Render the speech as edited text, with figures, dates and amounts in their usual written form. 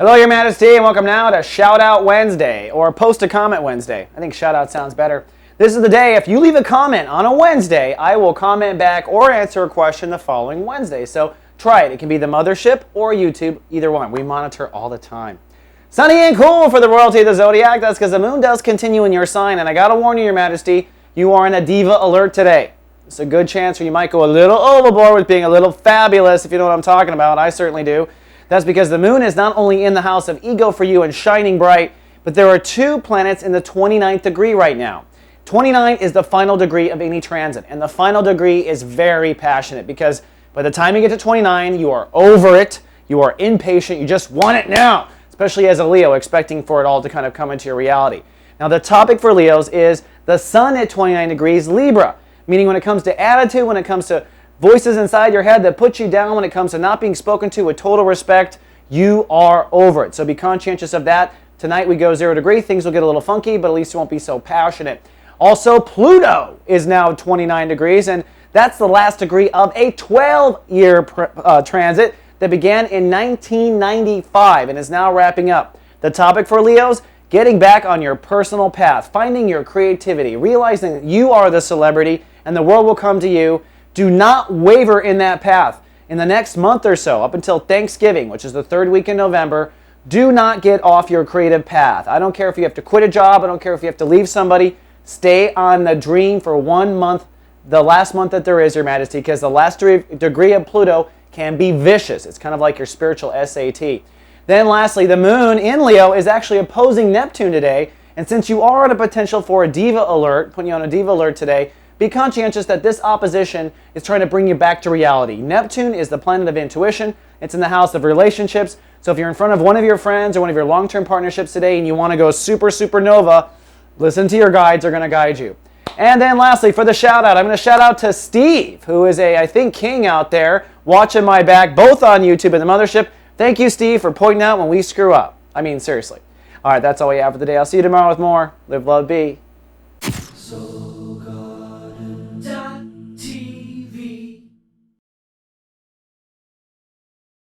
Hello, Your Majesty, and welcome now to Shout Out Wednesday, or Post a Comment Wednesday. I think shout out sounds better. This is the day, if you leave a comment on a Wednesday, I will comment back or answer a question the following Wednesday. So try it. It can be the mothership or YouTube, either one. We monitor all the time. Sunny and cool for the royalty of the zodiac. That's because the moon does continue in your sign, and I gotta warn you, Your Majesty, you are in a diva alert today. It's a good chance where you might go a little overboard with being a little fabulous, if you know what I'm talking about. I certainly do. That's because the moon is not only in the house of ego for you and shining bright, but there are two planets in the 29th degree right now. 29 is the final degree of any transit, and the final degree is very passionate because by the time you get to 29, you are over it, you are impatient, you just want it now, especially as a Leo, expecting for it all to kind of come into your reality. Now, the topic for Leos is the sun at 29 degrees Libra, meaning when it comes to attitude, when it comes to voices inside your head that put you down, when it comes to not being spoken to with total respect, you are over it. So be conscientious of that. Tonight we go 0 degree. Things will get a little funky, but at least you won't be so passionate. Also, Pluto is now 29 degrees, and that's the last degree of a 12-year transit that began in 1995 and is now wrapping up. The topic for Leos, getting back on your personal path, finding your creativity, realizing that you are the celebrity and the world will come to you. Do not waver in that path. In the next month or so, up until Thanksgiving, which is the third week in November, do not get off your creative path. I don't care if you have to quit a job. I don't care if you have to leave somebody. Stay on the dream for 1 month, the last month that there is, Your Majesty, because the last degree of Pluto can be vicious. It's kind of like your spiritual SAT. Then lastly, the moon in Leo is actually opposing Neptune today. And since you are at a potential for a diva alert, putting you on a diva alert today, be conscientious that this opposition is trying to bring you back to reality. Neptune is the planet of intuition. It's in the house of relationships. So if you're in front of one of your friends or one of your long-term partnerships today and you want to go supernova, listen to your guides. They're going to guide you. And then lastly, for the shout-out, I'm going to shout out to Steve, who is I think, king out there, watching my back, both on YouTube and the mothership. Thank you, Steve, for pointing out when we screw up. I mean, seriously. All right, that's all we have for today. I'll see you tomorrow with more. Live, love, be.